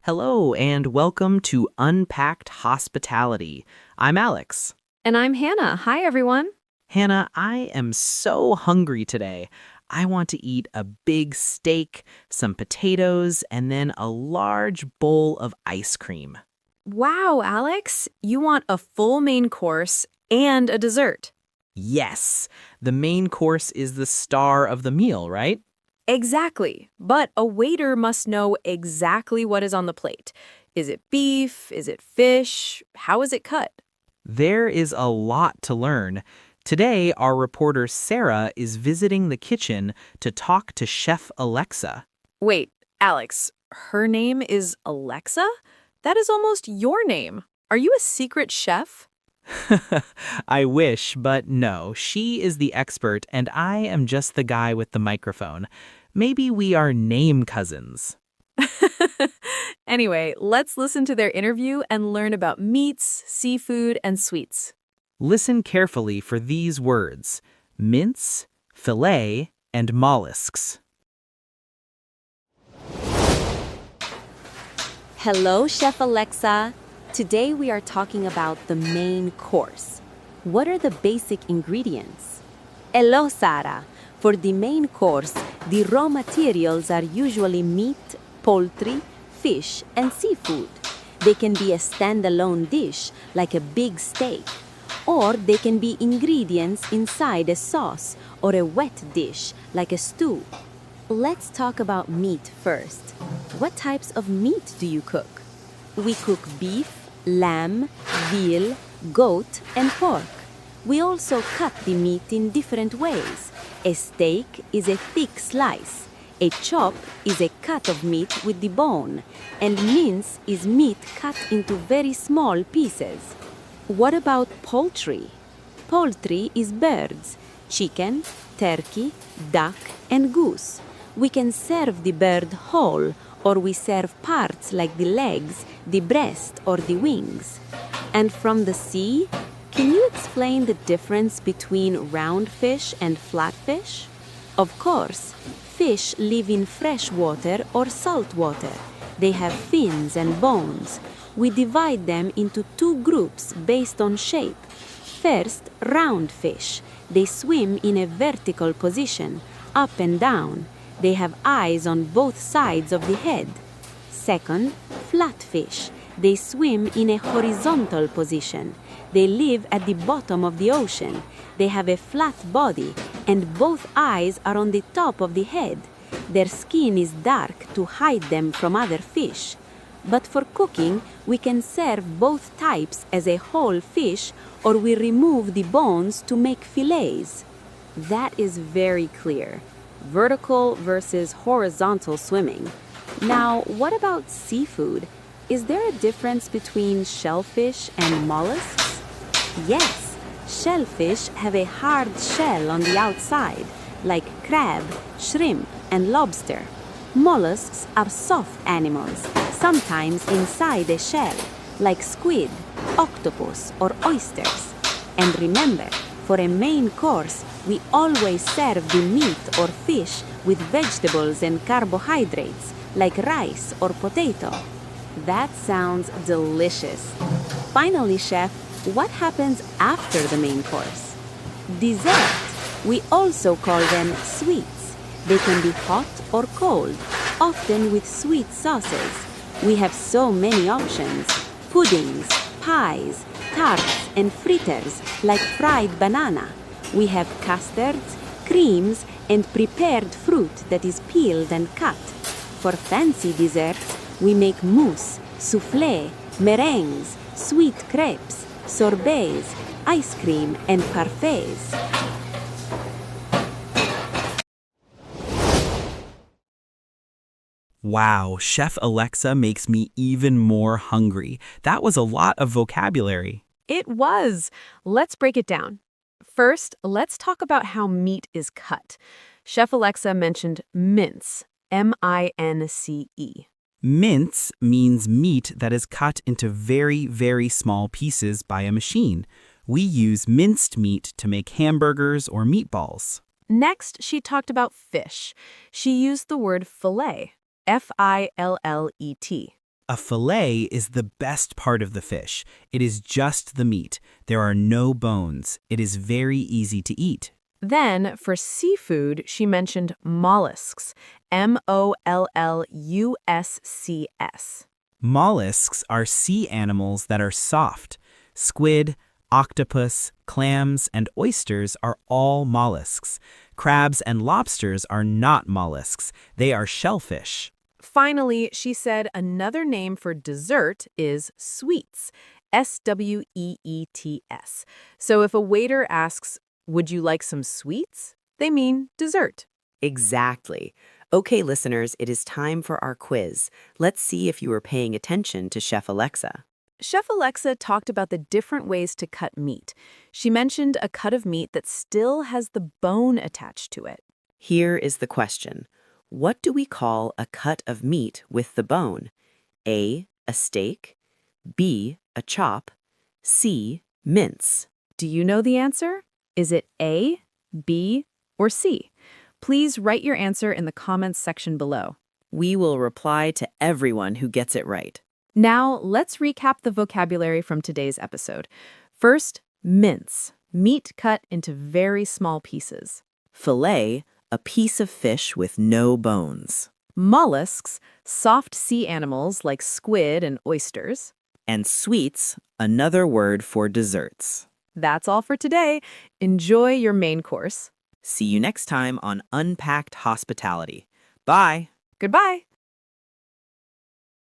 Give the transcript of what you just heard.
Hello and welcome to Unpacked Hospitality. I'm Alex. And I'm Hannah. Hi, everyone. Hannah, I am so hungry today. I want to eat a big steak, some potatoes, and then a large bowl of ice cream. Wow, Alex, you want a full main course and a dessert. Yes, the main course is the star of the meal, right? Exactly. But a waiter must know exactly what is on the plate. Is it beef? Is it fish? How is it cut? There is a lot to learn. Today, our reporter Sarah is visiting the kitchen to talk to Chef Alexa. Wait, Alex, her name is Alexa? That is almost your name. Are you a secret chef? I wish, but no, she is the expert and I am just the guy with the microphone. Maybe we are name cousins. Anyway, let's listen to their interview and learn about meats, seafood, and sweets. Listen carefully for these words: mince, fillet, and mollusks. Hello, Chef Alexa. Today we are talking about the main course. What are the basic ingredients? Hello, Sarah. For the main course, the raw materials are usually meat, poultry, fish, and seafood. They can be a standalone dish, like a big steak, or they can be ingredients inside a sauce or a wet dish, like a stew. Let's talk about meat first. What types of meat do you cook? We cook beef, lamb, veal, goat, and pork. We also cut the meat in different ways. A steak is a thick slice. A chop is a cut of meat with the bone. And mince is meat cut into very small pieces. What about poultry? Poultry is birds: chicken, turkey, duck, and goose. We can serve the bird whole, or we serve parts like the legs, the breast, or the wings. And from the sea, can you explain the difference between round fish and flatfish? Of course, fish live in fresh water or salt water. They have fins and bones. We divide them into two groups based on shape. First, round fish. They swim in a vertical position, up and down. They have eyes on both sides of the head. Second, flatfish. They swim in a horizontal position. They live at the bottom of the ocean. They have a flat body, and both eyes are on the top of the head. Their skin is dark to hide them from other fish. But for cooking, we can serve both types as a whole fish, or we remove the bones to make fillets. That is very clear. Vertical versus horizontal swimming. Now, what about seafood? Is there a difference between shellfish and mollusks? Yes, shellfish have a hard shell on the outside, like crab, shrimp, and lobster. Mollusks are soft animals, sometimes inside a shell, like squid, octopus, or oysters. And remember, for a main course, we always serve the meat or fish with vegetables and carbohydrates, like rice or potato. That sounds delicious. Finally, Chef, what happens after the main course? Dessert. We also call them sweets. They can be hot or cold, often with sweet sauces. We have so many options: puddings, pies, tarts, and fritters, like fried banana. We have custards, creams, and prepared fruit that is peeled and cut. For fancy desserts, we make mousse, soufflé, meringues, sweet crepes, sorbets, ice cream, and parfaits. Wow, Chef Alexa makes me even more hungry. That was a lot of vocabulary. It was. Let's break it down. First, let's talk about how meat is cut. Chef Alexa mentioned mince, M-I-N-C-E. Mince means meat that is cut into very, very small pieces by a machine. We use minced meat to make hamburgers or meatballs. Next, she talked about fish. She used the word fillet, F-I-L-L-E-T. A fillet is the best part of the fish. It is just the meat. There are no bones. It is very easy to eat. Then, for seafood, she mentioned mollusks, Molluscs. Mollusks are sea animals that are soft. Squid, octopus, clams, and oysters are all mollusks. Crabs and lobsters are not mollusks. They are shellfish. Finally, she said another name for dessert is sweets, Sweets. So if a waiter asks, "Would you like some sweets?" they mean dessert. Exactly. Okay, listeners, it is time for our quiz. Let's see if you were paying attention to Chef Alexa. Chef Alexa talked about the different ways to cut meat. She mentioned a cut of meat that still has the bone attached to it. Here is the question. What do we call a cut of meat with the bone? A steak, B, a chop, C, mince. Do you know the answer? Is it A, B, or C? Please write your answer in the comments section below. We will reply to everyone who gets it right. Now, let's recap the vocabulary from today's episode. First, mince, meat cut into very small pieces. Fillet, a piece of fish with no bones. Mollusks, soft sea animals like squid and oysters. And sweets, another word for desserts. That's all for today. Enjoy your main course. See you next time on Unpacked Hospitality. Bye! Goodbye.